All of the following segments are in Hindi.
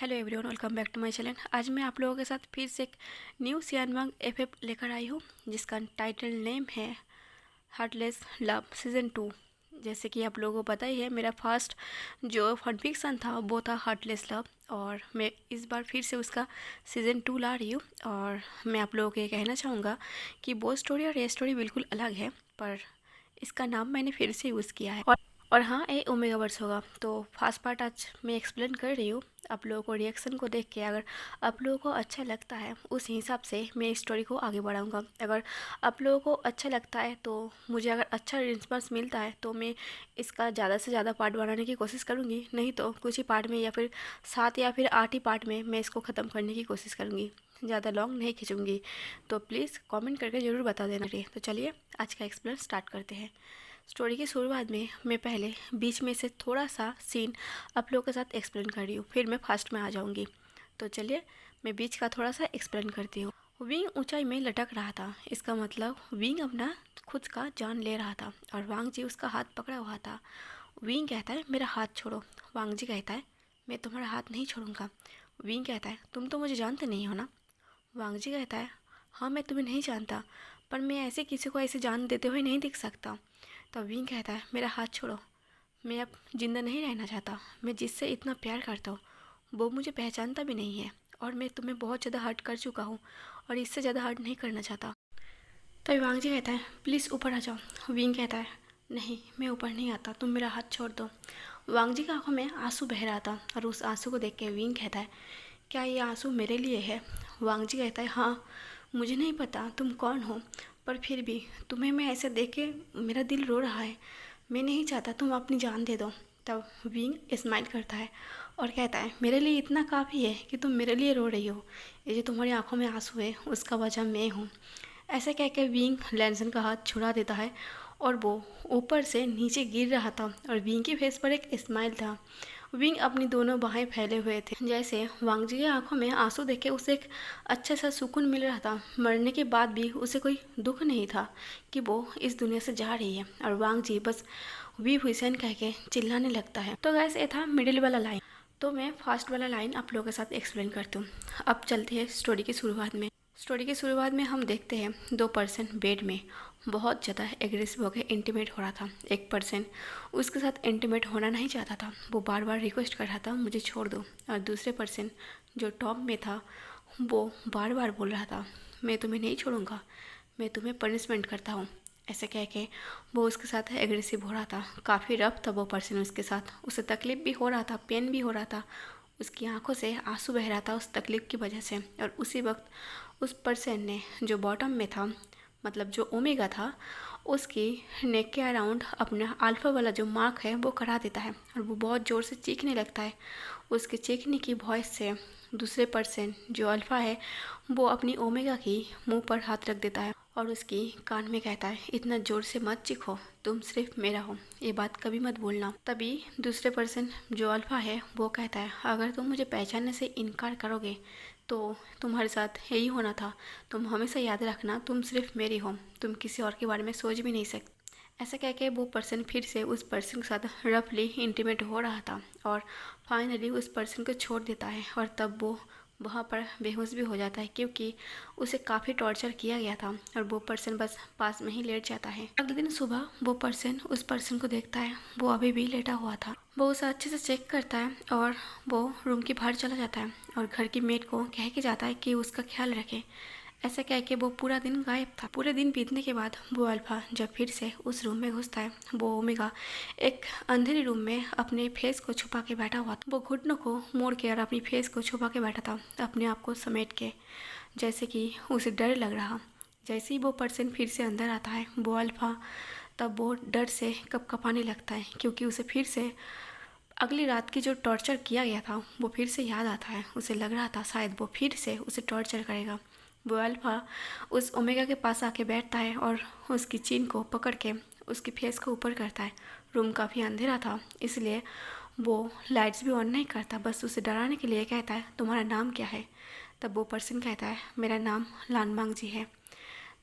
Hello everyone, welcome back to my channel. आज मैं आप लोगों के साथ फिर से एक न्यू सियानवांग एफएफ लेकर आई हूँ, जिसका टाइटल नेम है हार्टलेस लव सीज़न 2। जैसे कि आप लोगों को पता ही है, मेरा फर्स्ट जो फन फिक्शन था वो था हार्टलेस लव, और मैं इस बार फिर से उसका सीज़न 2 ला रही हूँ। और मैं आप लोगों को ये कहना चाहूँगा कि वो स्टोरी और ये स्टोरी बिल्कुल अलग है, पर इसका नाम मैंने फिर से यूज़ किया है। और हाँ, ये ओमेगा वर्स होगा। तो फर्स्ट पार्ट आज मैं एक्सप्लेन कर रही हूँ। आप लोगों को रिएक्शन को देख के अगर आप लोगों को अच्छा लगता है, उस हिसाब से मैं इस स्टोरी को आगे बढ़ाऊँगा। अगर आप लोगों को अच्छा लगता है तो मुझे अगर अच्छा रिस्पॉन्स मिलता है तो मैं इसका ज़्यादा से ज़्यादा पार्ट बनाने की कोशिश करूँगी। नहीं तो कुछ ही पार्ट में या फिर 7 या फिर 8 ही पार्ट में मैं इसको ख़त्म करने की कोशिश करूँगी। ज़्यादा लॉन्ग नहीं खींचूँगी। तो प्लीज़ कमेंट करके ज़रूर बता देना। तो चलिए आज का एक्सप्लेन स्टार्ट करते हैं। स्टोरी की शुरुआत में मैं पहले बीच में से थोड़ा सा सीन आप लोगों के साथ एक्सप्लेन कर रही हूँ, फिर मैं फास्ट में आ जाऊँगी। तो चलिए मैं बीच का थोड़ा सा एक्सप्लेन करती हूँ। विंग ऊंचाई में लटक रहा था। इसका मतलब विंग अपना खुद का जान ले रहा था और वांग जी उसका हाथ पकड़ा हुआ था। विंग कहता है मेरा हाथ छोड़ो। वांग जी कहता है मैं तुम्हारा हाथ नहीं छोड़ूंगा। विंग कहता है तुम तो मुझे जानते नहीं हो ना। वांग जी कहता है हाँ, मैं तुम्हें नहीं जानता, पर मैं ऐसे किसी को ऐसे जान देते हुए नहीं दिख सकता। तब विंग कहता है मेरा हाथ छोड़ो। मैं अब जिंदा नहीं रहना चाहता। मैं जिससे इतना प्यार करता हूँ वो मुझे पहचानता भी नहीं है, और मैं तुम्हें बहुत ज़्यादा हर्ट कर चुका हूँ और इससे ज़्यादा हर्ट नहीं करना चाहता। तभी वांग जी कहता है प्लीज़ ऊपर आ जाओ। विंग कहता है नहीं, मैं ऊपर नहीं आता, तुम मेरा हाथ छोड़ दो। वांग जी की आंखों में आंसू बह रहा था, और उस आंसू को देख के विंग कहता है क्या ये आंसू मेरे लिए है। वांग जी कहता है हाँ, मुझे नहीं पता तुम कौन हो, पर फिर भी तुम्हें मैं ऐसे देख के मेरा दिल रो रहा है। मैं नहीं चाहता तुम अपनी जान दे दो। तब विंग स्माइल करता है और कहता है मेरे लिए इतना काफ़ी है कि तुम मेरे लिए रो रही हो। ये जो तुम्हारी आंखों में आंसू है उसका वजह मैं हूँ। ऐसे कहकर विंग लैंसन का हाथ छुड़ा देता है, और वो ऊपर से नीचे गिर रहा था और विंग के फेस पर एक स्माइल था। विंग अपनी दोनों बाहें फैले हुए थे, जैसे वांग जी की आंखों में आंसू देख के उसे एक अच्छा सा सुकून मिल रहा था। मरने के बाद भी उसे कोई दुख नहीं था कि वो इस दुनिया से जा रही है, और वांग जी बस वी हुसैन कह के चिल्लाने लगता है। तो गैस ये था मिडिल वाला लाइन। तो मैं फास्ट वाला लाइन आप लोगों के साथ एक्सप्लेन करती हूँ। अब चलती है स्टोरी की शुरुआत में। स्टोरी की शुरुआत में हम देखते हैं 2 पर्सन बेड में बहुत ज़्यादा एग्रेसिव होकर इंटीमेट हो रहा था। एक पर्सन उसके साथ इंटीमेट होना नहीं चाहता था, वो बार बार रिक्वेस्ट कर रहा था मुझे छोड़ दो। और दूसरे पर्सन जो टॉप में था वो बार बार बोल रहा था मैं तुम्हें नहीं छोड़ूंगा, मैं तुम्हें पनिशमेंट करता हूँ। ऐसे कह के वो उसके साथ एग्रेसिव हो रहा था। काफ़ी रफ था वो पर्सन उसके साथ। उसे तकलीफ़ भी हो रहा था, पेन भी हो रहा था। उसकी आंखों से आंसू बह रहा था उस तकलीफ़ की वजह से। और उसी वक्त उस पर्सन ने जो बॉटम में था, मतलब जो ओमेगा था, उसकी नेक के अराउंड अपना अल्फ़ा वाला जो मार्क है वो करा देता है, और वो बहुत ज़ोर से चीखने लगता है। उसके चीखने की वॉइस से दूसरे पर्सन जो अल्फ़ा है वो अपनी ओमेगा की मुंह पर हाथ रख देता है और उसकी कान में कहता है इतना ज़ोर से मत चीखो, तुम सिर्फ मेरा हो, ये बात कभी मत भूलना। तभी दूसरे पर्सन जो अल्फ़ा है वो कहता है अगर तुम मुझे पहचानने से इनकार करोगे तो तुम्हारे साथ यही होना था। तुम हमेशा याद रखना तुम सिर्फ मेरी हो, तुम किसी और के बारे में सोच भी नहीं सकते। ऐसा कह के वो पर्सन फिर से उस पर्सन के साथ रफली इंटीमेट हो रहा था, और फाइनली उस पर्सन को छोड़ देता है। और तब वो वहाँ पर बेहोश भी हो जाता है, क्योंकि उसे काफ़ी टॉर्चर किया गया था, और वो पर्सन बस पास में ही लेट जाता है। अगले दिन सुबह वो पर्सन उस पर्सन को देखता है, वो अभी भी लेटा हुआ था। वो उसे अच्छे से चेक करता है और वो रूम के बाहर चला जाता है और घर की मेड को कह के जाता है कि उसका ख्याल रखे। ऐसा कह के वो पूरा दिन गायब था। पूरे दिन बीतने के बाद वो अल्फा जब फिर से उस रूम में घुसता है, वो ओमेगा एक अंधेरे रूम में अपने फेस को छुपा के बैठा हुआ था। वो घुटनों को मोड़ के और अपनी फेस को छुपा के बैठा था, अपने आप को समेट के, जैसे कि उसे डर लग रहा। जैसे ही वो पर्सन फिर से अंदर आता है वो अल्फा, तब वो डर से कपकपाने लगता है, क्योंकि उसे फिर से अगली रात की जो टॉर्चर किया गया था वो फिर से याद आता है। उसे लग रहा था शायद वो फिर से उसे टॉर्चर करेगा। वो अल्फा उस ओमेगा के पास आके बैठता है और उसकी चीन को पकड़ के उसकी फेस को ऊपर करता है। रूम काफ़ी अंधेरा था, इसलिए वो लाइट्स भी ऑन नहीं करता, बस उसे डराने के लिए कहता है तुम्हारा नाम क्या है। तब वो पर्सन कहता है मेरा नाम लानमांग जी है।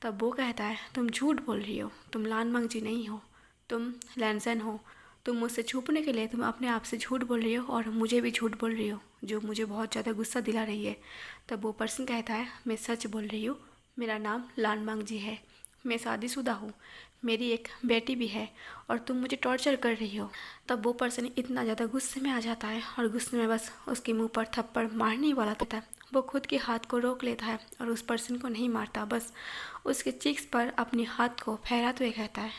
तब वो कहता है तुम झूठ बोल रही हो, तुम लानमांग जी नहीं हो, तुम लैंसन हो। तुम मुझसे छुपने के लिए तुम अपने आप से झूठ बोल रही हो और मुझे भी झूठ बोल रही हो, जो मुझे बहुत ज़्यादा गुस्सा दिला रही है। तब वो पर्सन कहता है, मैं सच बोल रही हूँ, मेरा नाम लानमांग जी है, मैं शादीशुदा हूँ, मेरी एक बेटी भी है और तुम मुझे टॉर्चर कर रही हो। तब वो पर्सन इतना ज़्यादा गुस्से में आ जाता है और गुस्से में बस उसके मुंह पर थप्पड़ मारने ही वाला था। वो खुद के हाथ को रोक लेता है और उस पर्सन को नहीं मारता, बस उसके चीक्स पर अपने हाथ को फहराते हुए कहता है,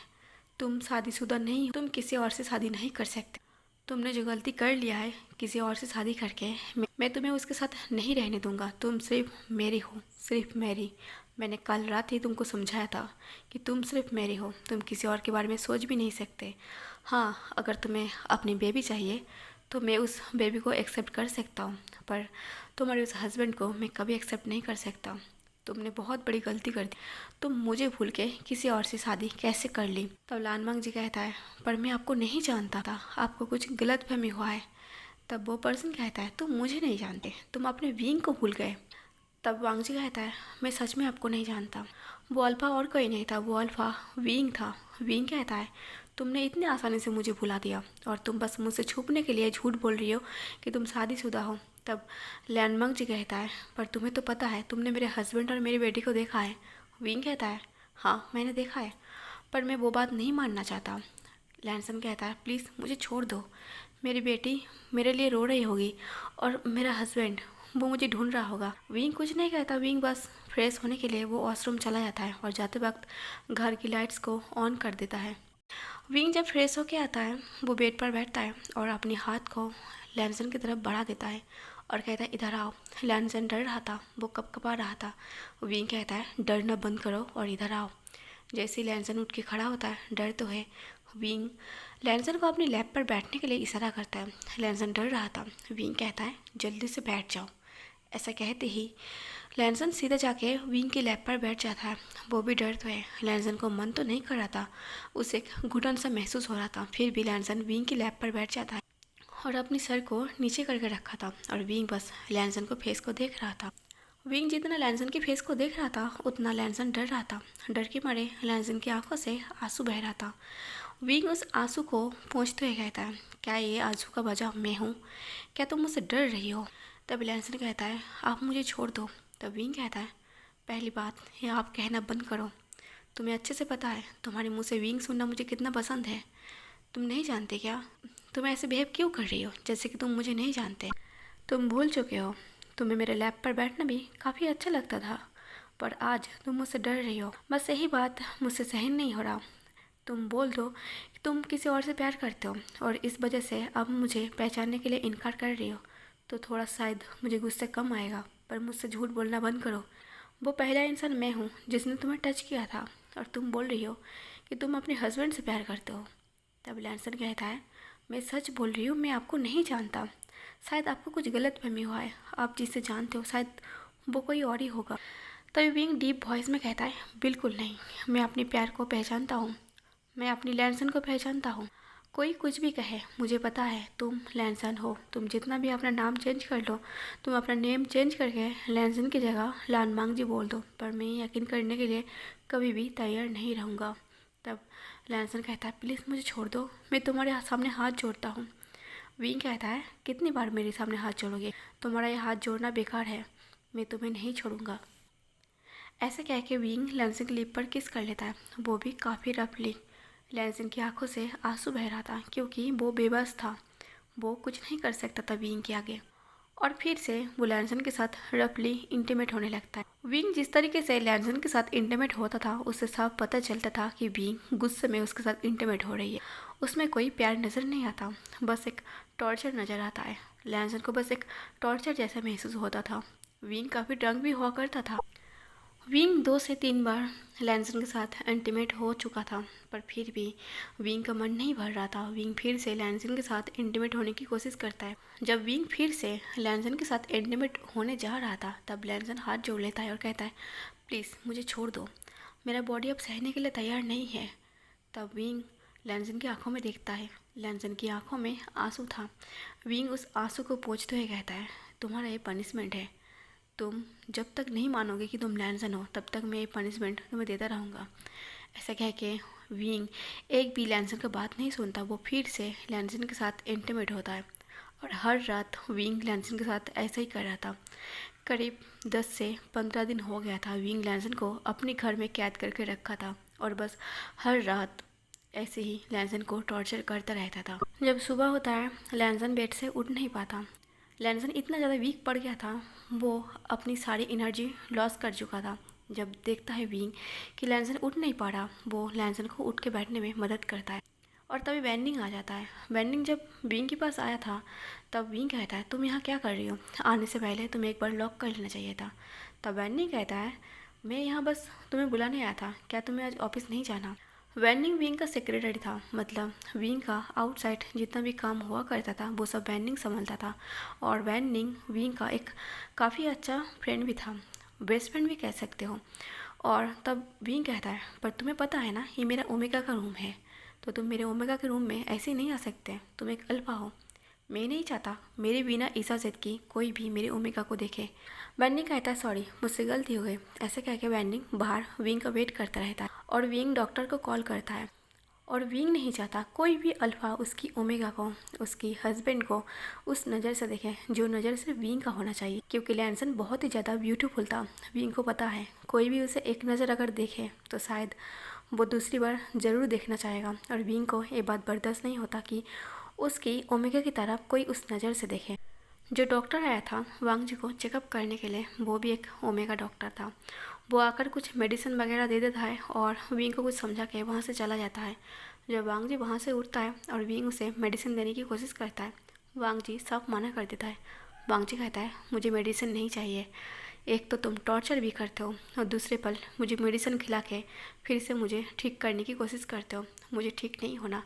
तुम शादीशुदा नहीं हो, तुम किसी और से शादी नहीं कर सकते। तुमने जो गलती कर लिया है किसी और से शादी करके, मैं तुम्हें उसके साथ नहीं रहने दूंगा। तुम सिर्फ मेरी हो, सिर्फ मेरी। मैंने कल रात ही तुमको समझाया था कि तुम सिर्फ मेरी हो, तुम किसी और के बारे में सोच भी नहीं सकते। हाँ, अगर तुम्हें अपनी बेबी चाहिए तो मैं उस बेबी को एक्सेप्ट कर सकता हूँ, पर तुम्हारे उस हस्बैंड को मैं कभी एक्सेप्ट नहीं कर सकता। तुमने बहुत बड़ी गलती कर दी, तुम मुझे भूल के किसी और से शादी कैसे कर ली। तब लानमांग जी कहता है, पर मैं आपको नहीं जानता था, आपको कुछ गलतफहमी हुआ है। तब वो पर्सन कहता है, तुम मुझे नहीं जानते, तुम अपने विंग को भूल गए। तब वांग जी कहता है, मैं सच में आपको नहीं जानता, वो अल्फ़ा और कोई नहीं था, वो अल्फ़ा विंग था। विंग कहता है, तुमने इतने आसानी से मुझे भुला दिया और तुम बस मुझसे छुपने के लिए झूठ बोल रही हो कि तुम शादीशुदा हो। तब लैंडमार्क जी कहता है, पर तुम्हें तो पता है, तुमने मेरे हस्बैंड और मेरी बेटी को देखा है। विंग कहता है, हाँ मैंने देखा है, पर मैं वो बात नहीं मानना चाहता। लैंसन कहता है, प्लीज़ मुझे छोड़ दो, मेरी बेटी मेरे लिए रो रही होगी और मेरा हस्बैंड वो मुझे ढूंढ रहा होगा। विंग कुछ नहीं कहता, विंग बस फ्रेश होने के लिए वो वॉशरूम चला जाता है और जाते वक्त घर की लाइट्स को ऑन कर देता है। विंग जब फ्रेश होके आता है वो बेड पर बैठता है और अपने हाथ को लैंसन की तरफ बढ़ा देता है और कहता है, इधर आओ। लैंसन डर रहा था, वो कपकपा रहा था। विंग कहता है, डरना बंद करो और इधर आओ। जैसे ही लैंसन उठ के खड़ा होता है, डर तो है, विंग लैंसन को अपनी लैब पर बैठने के लिए इशारा करता है। लैंसन डर रहा था, विंग कहता है, जल्दी से बैठ जाओ। ऐसा कहते ही लैंसन सीधे जाके विंग की लैब पर बैठ जाता है। वो भी डर तो है, लैंसन को मन तो नहीं कर रहा था, उसे घुटन सा महसूस हो रहा था, फिर भी लैंसन विंग की लैब पर बैठ जाता है और अपनी सर को नीचे करके रखा था और विंग बस लैंसन को फेस को देख रहा था। विंग जितना लैंसन के फेस को देख रहा था उतना लैंसन डर रहा था। डर के मारे लैंसन की आंखों से आंसू बह रहा था। विंग उस आंसू को पोंछते हुए कहता है, क्या ये आंसू का वजह मैं हूँ? क्या तुम मुझसे डर रही हो? तब लैंसन कहता है, आप मुझे छोड़ दो। तब विंग कहता है, पहली बात ये आप कहना बंद करो, तुम्हें अच्छे से पता है तुम्हारे मुँह से विंग सुनना मुझे कितना पसंद है। तुम नहीं जानते क्या? तुम ऐसे बिहेव क्यों कर रही हो जैसे कि तुम मुझे नहीं जानते? तुम भूल चुके हो, तुम्हें मेरे लैब पर बैठना भी काफ़ी अच्छा लगता था, पर आज तुम मुझसे डर रही हो। बस यही बात मुझसे सहन नहीं हो रहा। तुम बोल दो कि तुम किसी और से प्यार करते हो और इस वजह से अब मुझे पहचानने के लिए इनकार कर रही हो, तो थोड़ा शायद मुझे गुस्से कम आएगा, पर मुझसे झूठ बोलना बंद करो। वो पहला इंसान मैं हूँ जिसने तुम्हें टच किया था और तुम बोल रही हो कि तुम अपने हस्बैंड से प्यार करते हो। तब लैंसन कहता है, मैं सच बोल रही हूँ, मैं आपको नहीं जानता। शायद आपको कुछ गलत फहमी हुआ है, आप जिसे जानते हो शायद वो कोई और ही होगा। तभी विंग डीप वॉइस में कहता है, बिल्कुल नहीं, मैं अपने प्यार को पहचानता हूँ, मैं अपनी लैंसन को पहचानता हूँ। कोई कुछ भी कहे, मुझे पता है तुम लैंसन हो। तुम जितना भी अपना नाम चेंज कर लो, तुम अपना नेम चेंज करके लैंसन की जगह लानमांग जी बोल दो, पर मैं यकीन करने के लिए कभी भी तैयार नहीं रहूँगा। तब लैंसन कहता है, प्लीज़ मुझे छोड़ दो, मैं तुम्हारे सामने हाथ जोड़ता हूँ। विंग कहता है, कितनी बार मेरे सामने हाथ जोड़ोगे? तुम्हारा ये हाथ जोड़ना बेकार है, मैं तुम्हें नहीं छोड़ूंगा। ऐसे कह के विंग लैंसन की लिप पर किस कर लेता है, वो भी काफ़ी रफली। लैंसन की आंखों से आंसू बह रहा था क्योंकि वो बेबस था, वो कुछ नहीं कर सकता था विंग के आगे। और फिर से वो लैंसन के साथ रफली इंटीमेट होने लगता है। विंग जिस तरीके से लैंसन के साथ इंटीमेट होता था उससे साफ पता चलता था कि विंग गुस्से में उसके साथ इंटीमेट हो रही है। उसमें कोई प्यार नज़र नहीं आता, बस एक टॉर्चर नज़र आता है। लैंसन को बस एक टॉर्चर जैसा महसूस होता था। विंग काफ़ी ड्रंक भी हुआ करता था। विंग 2 से 3 बार लैंसन के साथ इंटीमेट हो चुका था, पर फिर भी विंग का मन नहीं भर रहा था। विंग फिर से लैंसन के साथ इंटीमेट होने की कोशिश करता है। जब विंग फिर से लैंसन के साथ इंटीमेट होने जा रहा था तब लैंसन हाथ जोड़ लेता है और कहता है, प्लीज़ मुझे छोड़ दो, मेरा बॉडी अब सहने के लिए तैयार नहीं है। तब विंग लैंसन की आंखों में देखता है, लैंसन की आंखों में आंसू था। विंग उस आंसू को पोंछते हुए कहता है, तुम्हारा ये पनिशमेंट है, तुम जब तक नहीं मानोगे कि तुम लैंसन हो तब तक मैं ये पनिशमेंट तुम्हें देता रहूँगा। ऐसा कह के विंग एक भी लैंसन का बात नहीं सुनता। वो फिर से लैंसन के साथ इंटीमेट होता है और हर रात विंग लैंसन के साथ ऐसा ही कर रहा था। करीब 10 से 15 दिन हो गया था विंग लैंसन को अपने घर में कैद करके रखा था और बस हर रात ऐसे ही लैंसन को टॉर्चर करता रहता था। जब सुबह होता है लैंसन बेड से उठ नहीं पाता। लैंसन इतना ज़्यादा वीक पड़ गया था, वो अपनी सारी एनर्जी लॉस कर चुका था। जब देखता है विंग कि लैंसन उठ नहीं पा रहा, वो लैंसन को उठ के बैठने में मदद करता है और तभी वेंडिंग आ जाता है। वेंडिंग जब विंग के पास आया था तब विंग कहता है तुम यहाँ क्या कर रही हो, आने से पहले तुम्हें एक बार लॉक कर लेना चाहिए था। तब वेंडिंग कहता है मैं यहाँ बस तुम्हें बुलाने आया था, क्या तुम्हें आज ऑफिस नहीं जाना। वेंडिंग विंग का सेक्रेटरी था, मतलब विंग का आउटसाइड जितना भी काम हुआ करता था वो सब वेंडिंग संभालता था। और वेंडिंग विंग का एक काफ़ी अच्छा फ्रेंड भी था, बेस्ट फ्रेंड भी कह सकते हो। और तब विंग कहता है पर तुम्हें पता है ना ये मेरा ओमेगा का रूम है, तो तुम मेरे ओमेगा के रूम में ऐसे नहीं आ सकते, तुम एक अल्फा हो। मैं नहीं चाहता मेरे बिना इजाज़त की कोई भी मेरे ओमेगा को देखे। वेंडिंग कहता है सॉरी मुझसे गलती हो गई। ऐसे कह के वेंडिंग बाहर विंग का वेट करता रहता है और विंग डॉक्टर को कॉल करता है। और विंग नहीं चाहता कोई भी अल्फ़ा उसकी ओमेगा को, उसकी हस्बैंड को उस नज़र से देखे जो नज़र सिर्फ विंग का होना चाहिए, क्योंकि लैंसन बहुत ही ज़्यादा ब्यूटीफुल था। विंग को पता है कोई भी उसे एक नज़र अगर देखे तो शायद वो दूसरी बार ज़रूर देखना चाहेगा। और विंग को ये बात बर्दाश्त नहीं होता कि उसकी ओमेगा की तरफ कोई उस नज़र से देखे। जो डॉक्टर आया था वांग जी को चेकअप करने के लिए वो भी एक ओमेगा डॉक्टर था। वो आकर कुछ मेडिसिन वगैरह दे देता है और विंग को कुछ समझा के वहाँ से चला जाता है। जब वांग जी वहाँ से उठता है और विंग उसे मेडिसिन देने की कोशिश करता है, वांग जी साफ मना कर देता है। वांग जी कहता है मुझे मेडिसिन नहीं चाहिए, एक तो तुम टॉर्चर भी करते हो और दूसरे पल मुझे मेडिसिन खिला के फिर से मुझे ठीक करने की कोशिश करते हो। मुझे ठीक नहीं होना।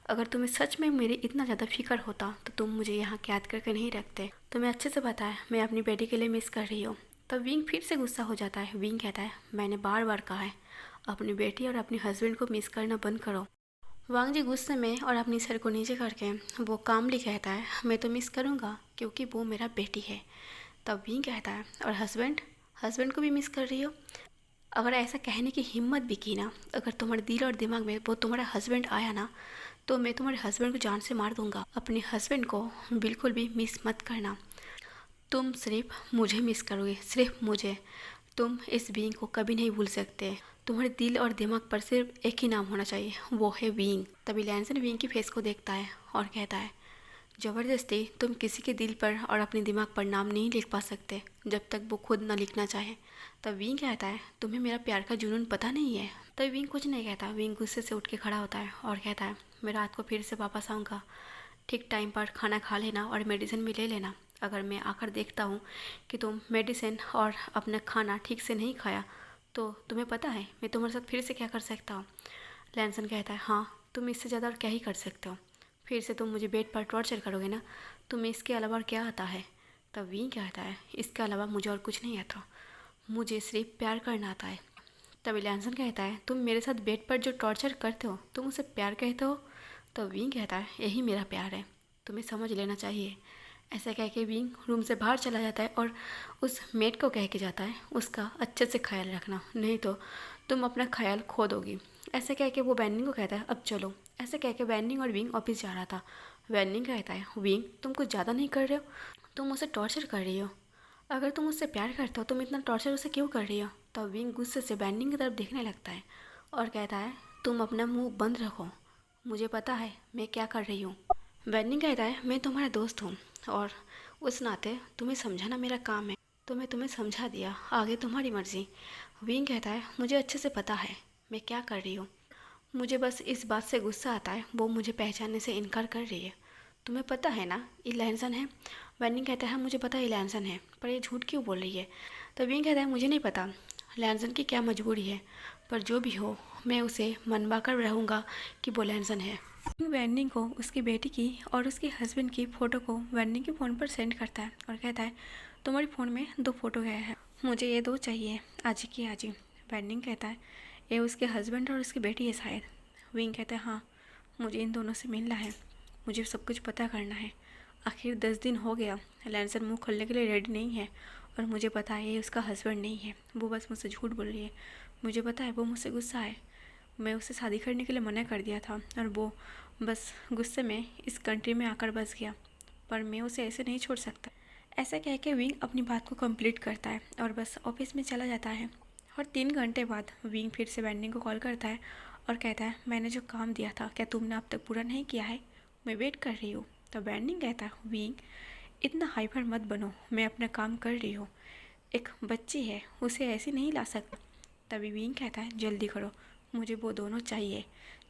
अगर तुम्हें सच में मेरी इतना ज़्यादा फिक्र होता तो तुम मुझे यहाँ कैद करके नहीं रखते। तुम्हें अच्छे से पता है मैं अपनी बेटी के लिए मिस कर रही हूँ। तब विंग फिर से गुस्सा हो जाता है। विंग कहता है मैंने बार बार कहा है अपनी बेटी और अपने हस्बैंड को मिस करना बंद करो। वांग जी गुस्से में और अपनी सर को नीचे करके वो कामली कहता है मैं तो मिस करूँगा क्योंकि वो मेरा बेटी है। तब विंग कहता है और हस्बैंड, हस्बैंड को भी मिस कर रही हो। अगर ऐसा कहने की हिम्मत भी की ना, अगर तुम्हारे दिल और दिमाग में वो तुम्हारा हस्बैंड आया ना तो मैं तुम्हारे हस्बैंड को जान से मार दूंगा। अपने हस्बैंड को बिल्कुल भी मिस मत करना। तुम सिर्फ मुझे मिस करोगे, सिर्फ मुझे। तुम इस बीइंग को कभी नहीं भूल सकते। तुम्हारे दिल और दिमाग पर सिर्फ एक ही नाम होना चाहिए, वो है बीइंग। तभी लैंसन बीइंग की फेस को देखता है और कहता है ज़बरदस्ती तुम किसी के दिल पर और अपने दिमाग पर नाम नहीं लिख पा सकते जब तक वो खुद ना लिखना चाहे। तब विंग कहता है तुम्हें मेरा प्यार का जुनून पता नहीं है। तब विंग कुछ नहीं कहता। विंग गुस्से से उठ के खड़ा होता है और कहता है मैं रात को फिर से वापस आऊँगा, ठीक टाइम पर खाना खा लेना और मेडिसिन भी ले लेना। अगर मैं आकर देखता हूँ कि तुम मेडिसिन और अपना खाना ठीक से नहीं खाया तो तुम्हें पता है मैं तुम्हारे साथ फिर से क्या कर सकता हूँ। लैंसन कहता है हाँ तुम इससे ज़्यादा और क्या ही कर सकते हो, फिर से तुम मुझे बेड पर टॉर्चर करोगे ना, तुम्हें इसके अलावा और क्या आता है। तब विंग कहता है इसके अलावा मुझे और कुछ नहीं आता, मुझे सिर्फ प्यार करना आता है। तभी लैंसन कहता है तुम मेरे साथ बेड पर जो टॉर्चर करते हो तुम उसे प्यार कहते हो। तो विंग कहता है यही मेरा प्यार है, तुम्हें समझ लेना चाहिए। ऐसा कह के विंग रूम से बाहर चला जाता है और उस मेट को कह के जाता है उसका अच्छे से ख्याल रखना, नहीं तो तुम अपना ख्याल खो दोगी। ऐसे कह के वो वेंडिंग को कहता है अब चलो। ऐसे कह के वेंडिंग और विंग ऑफिस जा रहा था। वेंडिंग कहता है विंग तुम कुछ ज़्यादा नहीं कर रहे हो, तुम उसे टॉर्चर कर रही हो। अगर तुम उससे प्यार करते हो तुम इतना टॉर्चर उसे क्यों कर रही हो। तब विंग गुस्से से वेंडिंग की तरफ देखने लगता है और कहता है तुम अपना मुंह बंद रखो, मुझे पता है मैं क्या कर रही हूँ। वेंडिंग कहता है मैं तुम्हारा दोस्त हूँ और उस नाते तुम्हें समझाना मेरा काम है, तो मैं तुम्हें समझा दिया, आगे तुम्हारी मर्ज़ी। विंग कहता है मुझे अच्छे से पता है मैं क्या कर रही हूँ, मुझे बस इस बात से गुस्सा आता है वो मुझे पहचानने से इनकार कर रही है। तुम्हें पता है ना ये लैंसन है। वेंडिंग कहता है मुझे पता है ये लैंसन है, पर ये झूठ क्यों बोल रही है। तो विंग कहता है मुझे नहीं पता लैंसन की क्या मजबूरी है, पर जो भी हो मैं उसे मनवा कर रहूँगा कि वो लैंसन है। वेंडिंग को उसकी बेटी की और उसके हस्बैंड की फ़ोटो को वेंडिंग के फ़ोन पर सेंड करता है और कहता है तुम्हारे फ़ोन में 2 फ़ोटो गया है, मुझे ये 2 चाहिए आज ही की आज ही। वेंडिंग कहता है ये उसके हस्बैंड और उसकी बेटी है शायद। विंग कहता है हाँ मुझे इन दोनों से मिलना है, मुझे सब कुछ पता करना है। आखिर 10 दिन हो गया लैंसन मुँह खोलने के लिए रेडी नहीं है और मुझे पता है ये उसका हस्बैंड नहीं है, वो बस मुझसे झूठ बोल रही है। मुझे पता है वो मुझसे गुस्सा है, मैं उससे शादी करने के लिए मना कर दिया था और वो बस गुस्से में इस कंट्री में आकर बस गया, पर मैं उसे ऐसे नहीं छोड़ सकता। ऐसा कह के विंग अपनी बात को कंप्लीट करता है और बस ऑफिस में चला जाता है। और 3 घंटे बाद विंग फिर से वेंडिंग को कॉल करता है और कहता है, मैंने जो काम दिया था क्या तुमने अब तक पूरा नहीं किया है? मैं वेट कर रही हूँ। तो वेंडिंग कहता है, विंग इतना हाइपर मत बनो, मैं अपना काम कर रही हूँ, एक बच्ची है उसे ऐसे नहीं ला सकता। तभी विंग कहता है, जल्दी करो, मुझे वो दोनों चाहिए।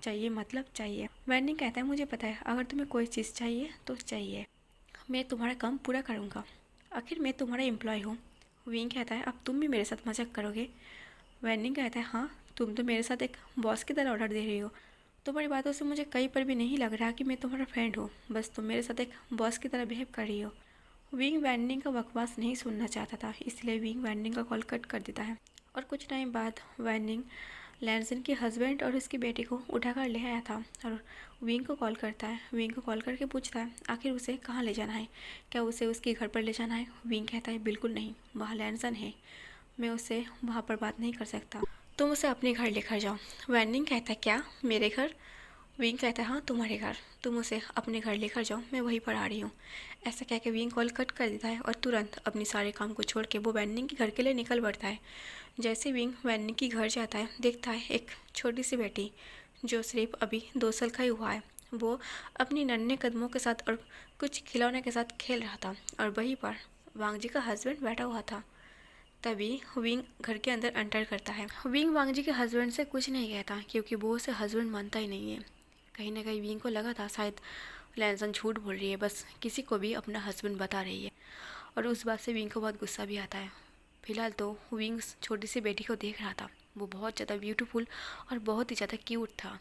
चाहिए मतलब चाहिए। वेंडिंग कहता है, मुझे पता है अगर तुम्हें कोई चीज़ चाहिए तो चाहिए, मैं तुम्हारा काम पूरा करूँगा, आखिर मैं तुम्हारा एम्प्लॉय हूँ। विंग कहता है, अब तुम भी मेरे साथ मजाक करोगे? वेंडिंग कहता है, हाँ तुम तो मेरे साथ एक बॉस की तरह ऑर्डर दे रही हो। तुम्हारी बातों से मुझे कहीं पर भी नहीं लग रहा कि मैं तुम्हारा फ्रेंड हूँ, बस तुम मेरे साथ एक बॉस की तरह बिहेव कर रही हो। विंग वेंडिंग का बकवास नहीं सुनना चाहता था, इसलिए विंग वेंडिंग का कॉल कट कर देता है। और कुछ टाइम बाद वेंडिंग लैंसन के हस्बैंड और उसकी बेटी को उठाकर ले आया था और विंग को कॉल करता है। विंग को कॉल करके पूछता है आखिर उसे कहाँ ले जाना है, क्या उसे उसके घर पर ले जाना है? विंग कहता है, बिल्कुल नहीं, वहाँ लैंसन है, मैं उससे वहाँ पर बात नहीं कर सकता, तुम उसे अपने घर लेकर जाओ। वेंडिंग कहता है, क्या मेरे घर? विंग कहता है, हाँ तुम्हारे घर, तुम उसे अपने घर लेकर जाओ, मैं वहीं पर आ रही हूँ। ऐसा कह के विंग कॉल कट कर देता है और तुरंत अपनी सारे काम को छोड़ के वो वेंडिंग के घर के लिए निकल पड़ता है। जैसे विंग वेंडिंग के घर जाता है, देखता है एक छोटी सी बेटी जो सिर्फ अभी 2 साल का ही हुआ है, वो अपनी नन्हे कदमों के साथ और कुछ खिलौने के साथ खेल रहा था और वहीं पर वांग जी का हस्बैंड बैठा हुआ था। तभी विंग घर के अंदर एंटर करता है। विंग वांग जी के हस्बैंड से कुछ नहीं कहता क्योंकि वो उसे हस्बैंड मानता ही नहीं है। कहीं ना कहीं विंग को लगा था शायद लैंसन झूठ बोल रही है, बस किसी को भी अपना हस्बैंड बता रही है, और उस बात से विंग को बहुत गुस्सा भी आता है। फिलहाल तो विंग छोटी सी बेटी को देख रहा था, वो बहुत ज़्यादा ब्यूटीफुल और बहुत ही ज़्यादा क्यूट था।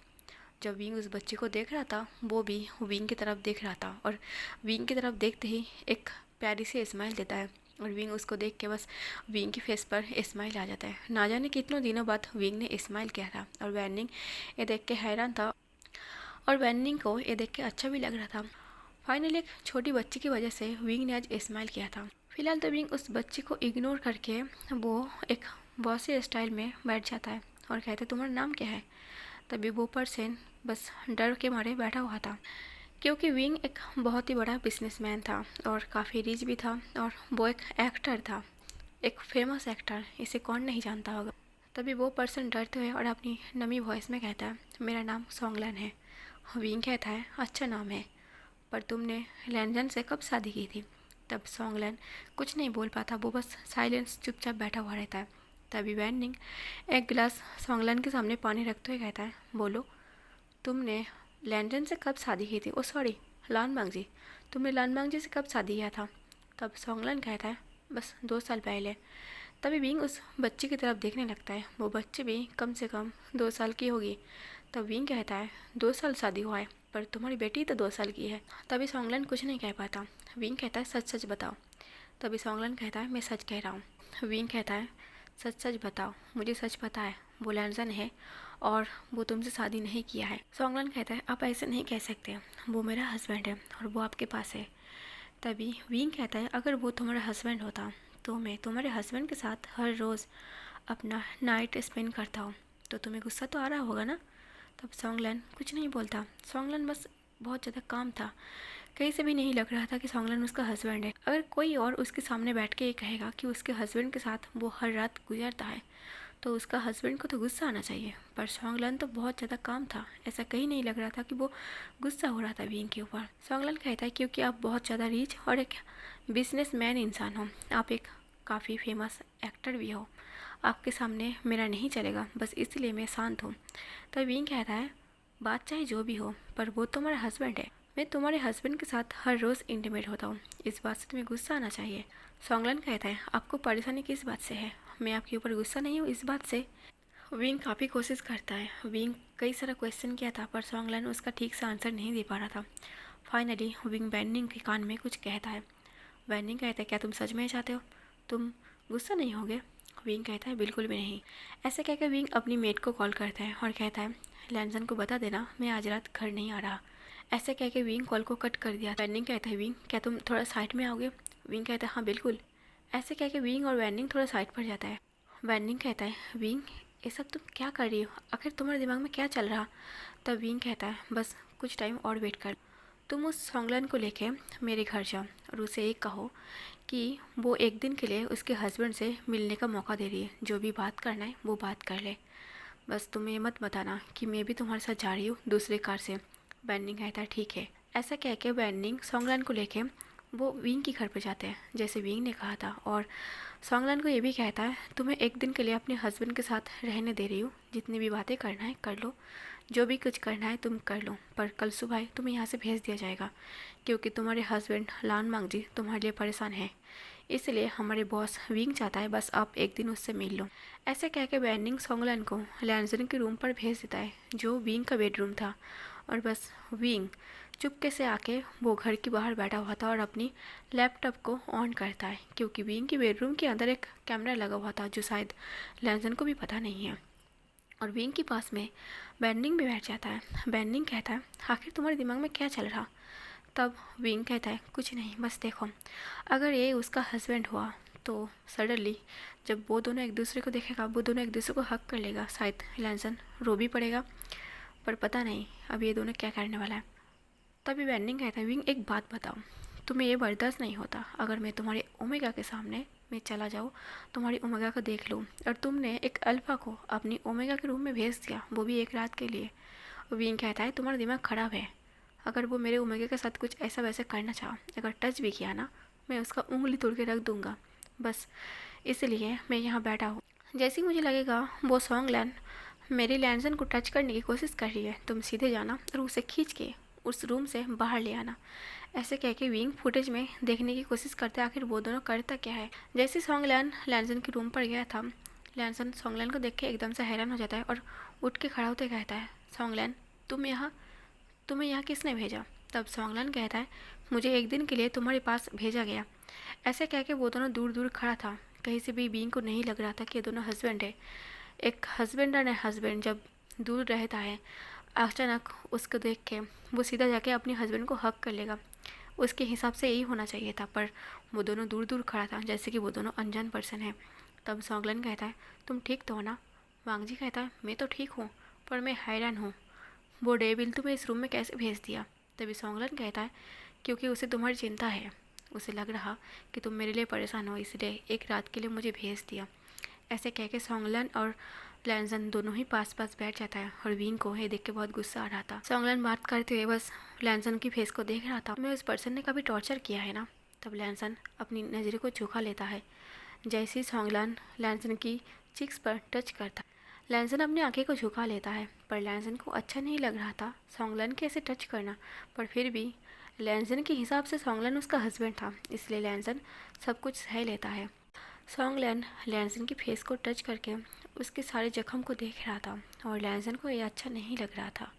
जब विंग उस बच्चे को देख रहा था, वो भी विंग की तरफ देख रहा था और विंग की तरफ देखते ही एक प्यारी सी स्माइल देता है और विंग उसको देख के बस विंग के फेस पर स्माइल आ जाता है। ना जाने कितनों दिनों बाद विंग ने स्माइल किया था और वेंडिंग ये देख के हैरान था और वेंडिंग को ये देख के अच्छा भी लग रहा था। फाइनली एक छोटी बच्ची की वजह से विंग ने आज स्माइल किया था। फिलहाल तो विंग उस बच्ची को इग्नोर करके वो एक बॉसी स्टाइल में बैठ जाता है और कहते, तुम्हारा नाम क्या है? तभी वो पर्सन बस डर के मारे बैठा हुआ था क्योंकि विंग एक बहुत ही बड़ा बिजनेसमैन था और काफ़ी रिच भी था और वो एक एक्टर था, एक फेमस एक्टर, इसे कौन नहीं जानता होगा। तभी वो पर्सन डरते हुए और अपनी नमी वॉइस में कहता है, मेरा नाम सोंगलन है। विंग कहता है, अच्छा नाम है, पर तुमने लैंजन से कब शादी की थी? तब सोंगलन कुछ नहीं बोल पाता, वो बस साइलेंस चुपचाप बैठा हुआ रहता है। तभी वेंडिंग एक गिलास सोंगलन के सामने पानी रखते हुए कहता है, बोलो तुमने लैंडन से कब शादी की थी? ओ सॉरी, लानबांग जी, तुमने लानबांग जी से कब शादी किया था? तब सोंगलन कहता है, बस 2 साल पहले। तभी विंग उस बच्चे की तरफ देखने लगता है, वो बच्चे भी कम से कम 2 साल की होगी। तब विंग कहता है, 2 साल शादी हुआ है, पर तुम्हारी बेटी तो 2 साल की है। तभी सोंगलन कुछ नहीं कह पाता। विंग कहता है, सच सच बताओ। तभी सोंगलन कहता है, मैं सच कह रहा हूँ। विंग कहता है, सच सच बताओ, मुझे सच पता है, वो लैंसन है और वो तुमसे शादी नहीं किया है। सोंगलन कहता है, आप ऐसे नहीं कह सकते, वो मेरा हस्बैंड है और वो आपके पास है। तभी विंग कहता है, अगर वो तुम्हारा हस्बैंड होता तो मैं तुम्हारे हस्बैंड के साथ हर रोज़ अपना नाइट स्पेंड करता हूँ, तो तुम्हें गुस्सा तो आ रहा होगा ना? तब सोंगलन कुछ नहीं बोलता। सोंगलन बस बहुत ज़्यादा काम था, कहीं से भी नहीं लग रहा था कि सोंगलन उसका हस्बैंड है। अगर कोई और उसके सामने बैठ के ये कहेगा कि उसके हस्बैंड के साथ वो हर रात गुजरता है तो उसका हस्बैंड को तो गुस्सा आना चाहिए, पर सोंगलन तो बहुत ज़्यादा काम था, ऐसा कहीं नहीं लग रहा था कि वो गुस्सा हो रहा था विंग के ऊपर। सोंगलन कहता है, क्योंकि आप बहुत ज़्यादा रिच और एक बिजनेसमैन इंसान हो, आप एक काफ़ी फेमस एक्टर भी हो, आपके सामने मेरा नहीं चलेगा, बस इसलिए मैं शांत हूँ। तो विंग कहता है, बात चाहे जो भी हो, पर वो तुम्हारा हस्बैंड है, मैं तुम्हारे हस्बैंड के साथ हर रोज़ इंटीमेट होता हूँ, इस बात से तुम्हें गुस्सा आना चाहिए। सोंगलन कहता है, आपको परेशानी किस बात से है? मैं आपके ऊपर गुस्सा नहीं हूँ इस बात से। विंग काफ़ी कोशिश करता है, विंग कई सारा क्वेश्चन किया था पर सोंगलन उसका ठीक से आंसर नहीं दे पा रहा था। फाइनली विंग वेंडिंग के कान में कुछ कहता है। वेंडिंग कहता है, क्या तुम सच में चाहते हो? तुम गुस्सा नहीं होगे? विंग कहता है, बिल्कुल भी नहीं। ऐसे कहकर विंग अपनी मेट को कॉल करता है और कहता है, लैंसन को बता देना मैं आज रात घर नहीं आ रहा। ऐसे कह के विंग कॉल को कट कर दिया। वेंडिंग कहता है, विंग क्या तुम थोड़ा साइड में आओगे? विंग कहता है, हाँ बिल्कुल। ऐसे कह के विंग और वेंडिंग थोड़ा साइड पर जाता है। वेंडिंग कहता है, विंग ये सब तुम क्या कर रही हो? आखिर तुम्हारे दिमाग में क्या चल रहा? तब विंग कहता है, बस कुछ टाइम और वेट कर। तुम उस सॉन्गलन को लेके मेरे घर जाओ और उसे एक कहो कि वो एक दिन के लिए उसके हस्बैंड से मिलने का मौका दे रही है। जो भी बात करना है वो बात कर ले। बस तुम ये मत बताना कि मैं भी तुम्हारे साथ जा रही हूँ दूसरे कार से। बैंडिंग कहता है, ठीक है। ऐसा कह के बैंडिंग सॉन्गलन को लेके वो विंग के घर पे जाते हैं जैसे विंग ने कहा था। और सॉन्गलन को ये भी कहता है, तुम्हें एक दिन के लिए अपने हस्बैंड के साथ रहने दे रही हूँ। जितनी भी बातें करना है कर लो, जो भी कुछ करना है तुम कर लो, पर कल सुबह तुम्हें यहाँ से भेज दिया जाएगा क्योंकि तुम्हारे हस्बैंड लान मांगजी तुम्हारे लिए परेशान है। इसलिए हमारे बॉस विंग चाहता है बस आप एक दिन उससे मिल लो। ऐसे कह के बैंडिंग सॉन्गलन को लैंजन के रूम पर भेज देता है जो विंग का बेडरूम था। और बस विंग चुपके से आके वो घर के बाहर बैठा हुआ था और अपनी लैपटॉप को ऑन करता है क्योंकि विंग के बेडरूम के अंदर एक कैमरा लगा हुआ था जो शायद लैंजन को भी पता नहीं है। और विंग के पास में बैंडिंग भी बैठ जाता है। बैंडिंग कहता है, आखिर तुम्हारे दिमाग में क्या चल रहा? तब विंग कहता है, कुछ नहीं, बस देखो अगर ये उसका हस्बैंड हुआ तो सडनली जब वो दोनों एक दूसरे को देखेगा वो दोनों एक दूसरे को हक कर लेगा। शायद लैंसन रो भी पड़ेगा, पर पता नहीं अब ये दोनों क्या करने वाला है। तभी बैंडिंग कहता है, विंग एक बात बताओ, तुम्हें ये बर्दाश्त नहीं होता अगर मैं तुम्हारे ओमेगा के सामने मैं चला जाऊँ, तुम्हारी ओमेगा को देख लूँ और तुमने एक अल्फा को अपनी ओमेगा के रूम में भेज दिया, वो भी एक रात के लिए। विंग कहता है, तुम्हारा दिमाग ख़राब है। अगर वो मेरे ओमेगा के साथ कुछ ऐसा वैसा करना चाहा, अगर टच भी किया ना, मैं उसका उंगली तोड़ के रख दूंगा। बस इसलिए मैं यहाँ बैठा हूँ। जैसे ही मुझे लगेगा वो सॉन्गलैन मेरी लैंसन को टच करने की कोशिश कर रही है, तुम सीधे जाना और उसे खींच के उस रूम से बाहर ले आना। ऐसे कह के विंग फुटेज में देखने की कोशिश करते आखिर वो दोनों करता क्या है। जैसे सॉन्गलैन लैंसन के रूम पर गया था, लैंसन सॉन्गलैन को देख के एकदम से हैरान हो जाता है और उठ के खड़ा होते कहता है, सॉन्गलैन तुम्हें यहाँ किसने भेजा? तब सॉन्गलैन कहता है, मुझे एक दिन के लिए तुम्हारे पास भेजा गया। ऐसे कह के वो दोनों दूर दूर खड़ा था। कहीं से भी विंग को नहीं लग रहा था कि ये दोनों हस्बैंड है। एक हस्बैंड एंड हस्बैंड जब दूर रहता है, अचानक उसको देख के वो सीधा जाके अपने हस्बैंड को हक कर लेगा। उसके हिसाब से यही होना चाहिए था, पर वो दोनों दूर दूर खड़ा था जैसे कि वो दोनों अनजान पर्सन है। तब सॉन्गलन कहता है, तुम ठीक तो हो ना? वांगजी कहता है, मैं तो ठीक हूँ, पर मैं हैरान हूँ वो डेविल तुम्हें इस रूम में कैसे भेज दिया? तभी सॉन्गलन कहता है, क्योंकि उसे तुम्हारी चिंता है, उसे लग रहा कि तुम मेरे लिए परेशान हो, इसलिए एक रात के लिए मुझे भेज दिया। ऐसे कह के सॉन्गलन और लैंसन दोनों ही पास पास बैठ जाता है और विंग को ये देख के बहुत गुस्सा आ रहा था। सॉन्गलन बात करते हुए बस लैंसन की फेस को देख रहा था, मैं उस पर्सन ने कभी टॉर्चर किया है ना? तब लैंसन अपनी नज़र को झुका लेता है। जैसे ही सॉन्गलन लैंसन की चिक्स पर टच करता, लैंसन अपनी आंखें को झुका लेता है, पर लैंसन को अच्छा नहीं लग रहा था सॉन्गलन के ऐसे टच करना। पर फिर भी लैंसन के हिसाब से सॉन्गलन उसका हस्बैंड था, इसलिए लैंसन सब कुछ सह लेता है। सॉन्गलन लैंसन की फेस को टच करके उसके सारे जख्म को देख रहा था और लैंसन को ये अच्छा नहीं लग रहा था।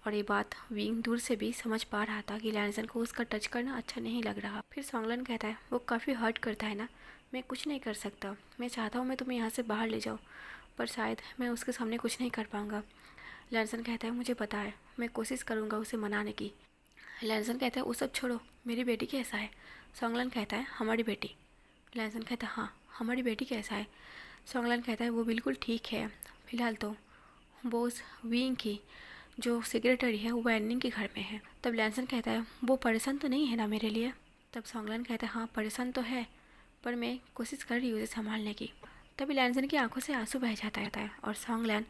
और ये बात विंग दूर से भी समझ पा रहा था कि लैंसन को उसका टच करना अच्छा नहीं लग रहा। फिर सॉन्गलन कहता है, वो काफ़ी हर्ट करता है ना, मैं कुछ नहीं कर सकता, मैं चाहता हूँ मैं तुम्हें यहाँ से बाहर ले जाऊँ, पर शायद मैं उसके सामने कुछ नहीं कर पाऊँगा। लैंसन कहता है, मुझे पता है, मैं कोशिश करूँगा उसे मनाने की। लैंसन कहता है, वो सब छोड़ो, मेरी बेटी कैसा है? सॉन्गलन कहता है, हमारी बेटी। लैंसन कहता है, हाँ हमारी बेटी कैसा है? सॉन्गलन कहता है, वो बिल्कुल ठीक है, फिलहाल तो वो उस विंग की जो सेक्रेटरी है वो वैनिंग के घर में है। तब लैंसन कहता है, वो परेशान तो नहीं है ना मेरे लिए? तब सॉन्गलन कहता है, हाँ परेशान तो है, पर मैं कोशिश कर रही हूँ उसे संभालने की। तभी लैंसन की आंखों से आंसू बह जाता है और सॉन्गलन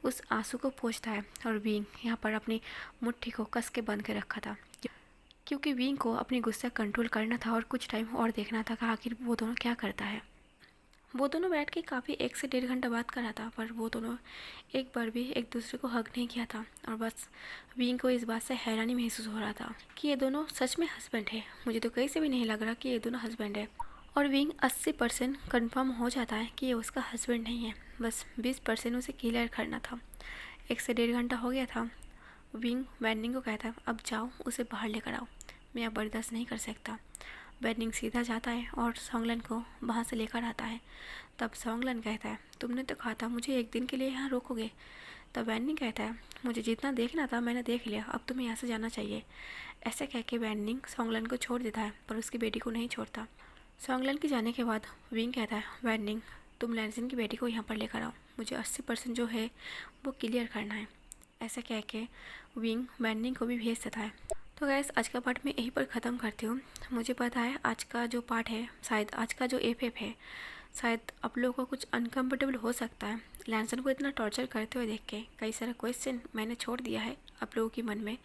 उस आंसू को पोंछता है और विंग यहाँ पर अपनी मुट्ठी को कस के बंद कर रखा था क्योंकि विंग को अपनी गुस्सा कंट्रोल करना था और कुछ टाइम और देखना था कि आखिर वो दोनों क्या करता है। वो दोनों बैठ के काफ़ी 1 से 1.5 घंटा बात कर रहा था, पर वो दोनों एक बार भी एक दूसरे को हग नहीं किया था। और बस विंग को इस बात से हैरानी महसूस हो रहा था कि ये दोनों सच में हस्बैंड है। मुझे तो कहीं से भी नहीं लग रहा कि ये दोनों हस्बैंड है। और विंग 80% कन्फर्म हो जाता है कि ये उसका हस्बैंड नहीं है, बस 20% उसे क्लियर करना था। 1 से 1.5 घंटा हो गया था। विंग वैनिंग को कहता है, अब जाओ उसे बाहर लेकर आओ, मैं अब बर्दाश्त नहीं कर सकता। वैनिंग सीधा जाता है और सॉन्गलन को वहाँ से लेकर आता है। तब सॉन्गलन कहता है, तुमने तो कहा था मुझे एक दिन के लिए यहाँ रोकोगे। तब वैनिंग कहता है, मुझे जितना देखना था मैंने देख लिया, अब तुम्हें यहाँ से जाना चाहिए। ऐसे कह के वैनिंग सॉन्गलन को छोड़ देता है, पर उसकी बेटी को नहीं छोड़ता। सॉन्गलन के जाने के बाद विंग कहता है, वैनिंग तुम लैंसन की बेटी को यहाँ पर लेकर आओ, मुझे 80% जो है वो क्लियर करना है। ऐसा कह के विंग मैनिंग को भी भेज देता है। तो गैस आज का पार्ट मैं यहीं पर ख़त्म करती हूँ। मुझे पता है आज का जो पार्ट है, शायद आज का जो एफ है, शायद आप लोगों को कुछ अनकम्फर्टेबल हो सकता है। लैंसन को इतना टॉर्चर करते हुए देख के कई सारा क्वेश्चन मैंने छोड़ दिया है आप लोगों के मन में,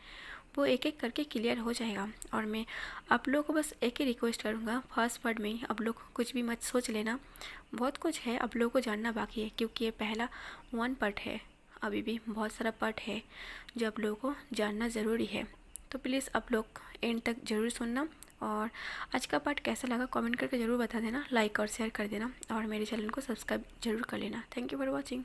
वो एक एक करके क्लियर हो जाएगा। और मैं आप लोगों को बस एक ही रिक्वेस्ट करूँगा, फर्स्ट पार्ट में आप लोग कुछ भी मत सोच लेना, बहुत कुछ है आप लोगों को जानना बाकी है, क्योंकि ये पहला 1 पार्ट है, अभी भी बहुत सारा पार्ट है जो आप लोगों को जानना ज़रूरी है। तो प्लीज़ आप लोग एंड तक ज़रूर सुनना। और आज का पार्ट कैसा लगा कमेंट करके ज़रूर बता देना, लाइक और शेयर कर देना, और मेरे चैनल को सब्सक्राइब जरूर कर लेना। Thank you for watching.